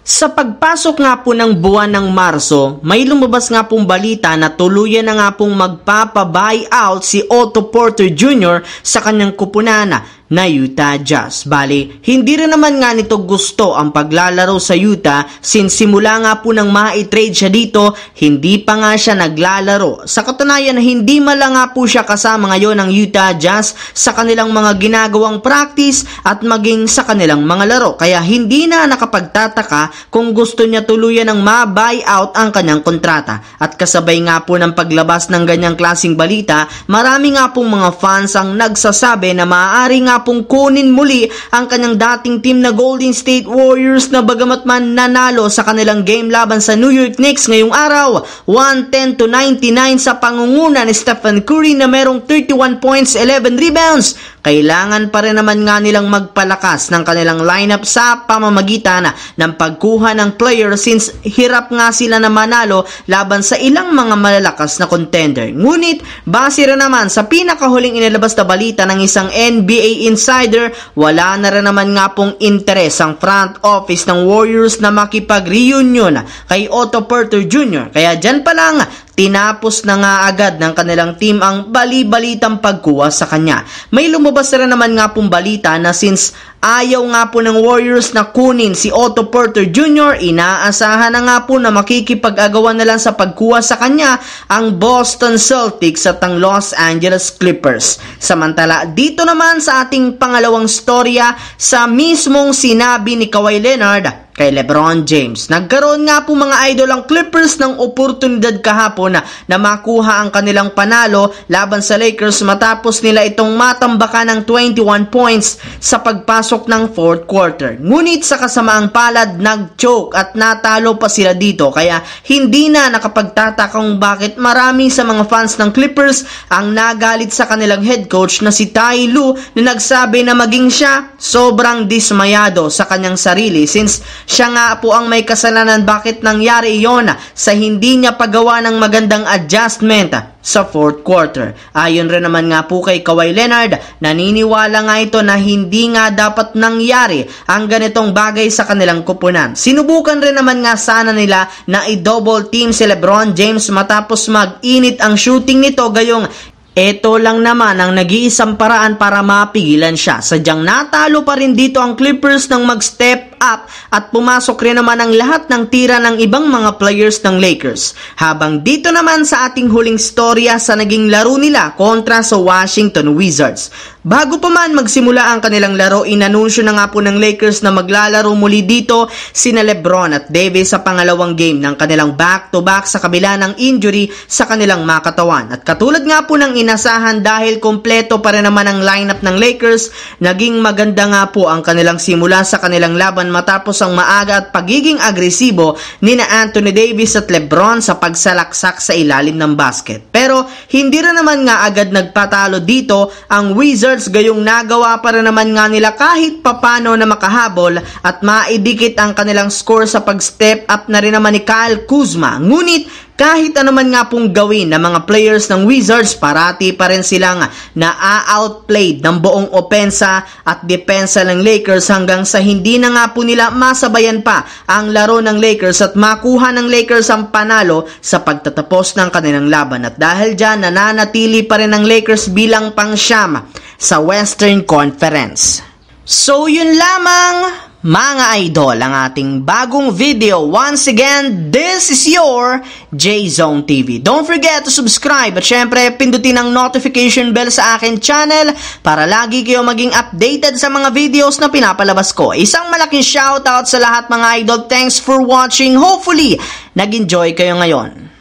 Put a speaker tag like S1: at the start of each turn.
S1: Sa pagpasok nga po ng buwan ng Marso, may lumabas nga pong balita na tuluyan na nga pong magpapa-buyout si Otto Porter Jr. sa kanyang kupunan na Utah Jazz. Bali, hindi rin naman nga nito gusto ang paglalaro sa Utah since simula nga po nang ma-trade siya dito, hindi pa nga siya naglalaro. Sa katunayan, hindi mala nga po siya kasama ngayon ng Utah Jazz sa kanilang mga ginagawang practice at maging sa kanilang mga laro. Kaya hindi na nakapagtataka kung gusto niya tuluyan ng ma-buyout ang kanyang kontrata. At kasabay nga po ng paglabas ng ganyang klaseng balita, marami nga pong mga fans ang nagsasabi na maaari nga pong kunin muli ang kanyang dating team na Golden State Warriors na bagamat man nanalo sa kanilang game laban sa New York Knicks ngayong araw, 110-99 sa pangunguna ni Stephen Curry na merong 31 points, 11 rebounds. Kailangan pa rin naman nga nilang magpalakas ng kanilang lineup sa pamamagitan ng pagkuha ng player since hirap nga sila na manalo laban sa ilang mga malalakas na contender. Ngunit, base rin naman sa pinakahuling inilabas na balita ng isang NBA insider, wala na rin naman nga pong interes ang front office ng Warriors na makipag-reunion kay Otto Porter Jr. Kaya dyan pa lang, tinapos na nga agad ng kanilang team ang bali-balitang pagkuha sa kanya. May lumabas na naman nga pong balita na since ayaw nga po ng Warriors na kunin si Otto Porter Jr., inaasahan na nga po na makikipag-agawan na lang sa pagkuha sa kanya ang Boston Celtics at ang Los Angeles Clippers. Samantala, dito naman sa ating pangalawang storya, sa mismong sinabi ni Kawhi Leonard kay LeBron James. Nagkaroon nga po mga idol ang Clippers ng oportunidad kahapon na makuha ang kanilang panalo laban sa Lakers matapos nila itong matambakan ng 21 points sa pagpasok ng fourth quarter. Ngunit sa kasamaang palad, nag-choke at natalo pa sila dito kaya hindi na nakapagtataka kung bakit marami sa mga fans ng Clippers ang nagalit sa kanilang head coach na si Ty Lue na nagsabi na maging siya sobrang dismayado sa kanyang sarili since siya nga po ang may kasalanan bakit nangyari iyon sa hindi niya paggawa ng magandang adjustment sa fourth quarter. Ayon rin naman nga po kay Kawhi Leonard, naniniwala nga ito na hindi nga dapat nangyari ang ganitong bagay sa kanilang kupunan. Sinubukan rin naman nga sana nila na i-double team si LeBron James matapos mag-init ang shooting nito, gayong ito lang naman ang nag-iisang paraan para mapigilan siya. Sadyang natalo pa rin dito ang Clippers nang mag-step up at pumasok rin naman ang lahat ng tira ng ibang mga players ng Lakers. Habang dito naman sa ating huling storya sa naging laro nila kontra sa Washington Wizards. Bago pa man magsimula ang kanilang laro, inanunsyo na nga po ng Lakers na maglalaro muli dito sina LeBron at Davis sa pangalawang game ng kanilang back-to-back sa kabila ng injury sa kanilang mga katawan. At katulad nga po ng inasahan dahil kompleto pa rin naman ang lineup ng Lakers, naging maganda nga po ang kanilang simula sa kanilang laban matapos ang maaga at pagiging agresibo ni na Anthony Davis at LeBron sa pagsalaksak sa ilalim ng basket. Pero hindi rin naman nga agad nagpatalo dito ang Wizards, gayong nagawa pa rin naman nga nila kahit papano na makahabol at maidikit ang kanilang score sa pag-step up na rin naman ni Kyle Kuzma. Ngunit kahit anuman nga pong gawin ng mga players ng Wizards, parati pa rin silang na-outplayed ng buong opensa at depensa ng Lakers hanggang sa hindi na nga po nila masabayan pa ang laro ng Lakers at makuha ng Lakers ang panalo sa pagtatapos ng kanilang laban. At dahil dyan, nananatili pa rin ang Lakers bilang pang-siyam sa Western Conference. So yun lamang mga idol ang ating bagong video. Once again, this is your J-Zone TV. Don't forget to subscribe at syempre pindutin ang notification bell sa akin channel para lagi kayo maging updated sa mga videos na pinapalabas ko. Isang malaking shoutout sa lahat mga idol. Thanks for watching. Hopefully, nag-enjoy kayo ngayon.